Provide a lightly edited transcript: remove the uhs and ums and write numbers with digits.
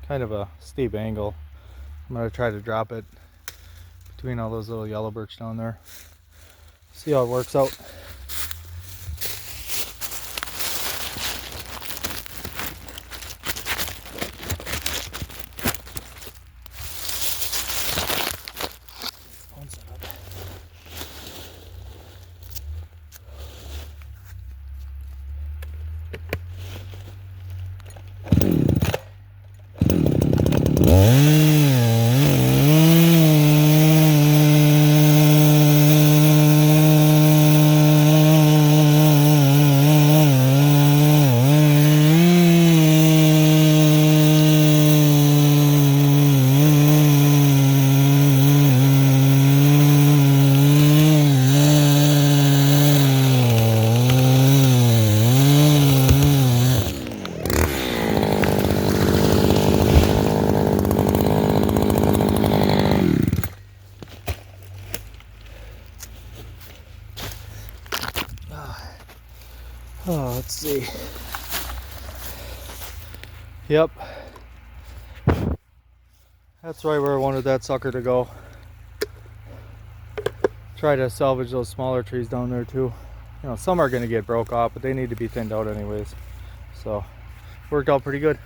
kind of a steep angle. I'm going to try to drop it between all those little yellow birch down there. See how it works out. Oh, let's see. Yep. That's right where I wanted that sucker to go. Try to salvage those smaller trees down there too. You know, some are going to get broke off, but they need to be thinned out anyways. So, worked out pretty good.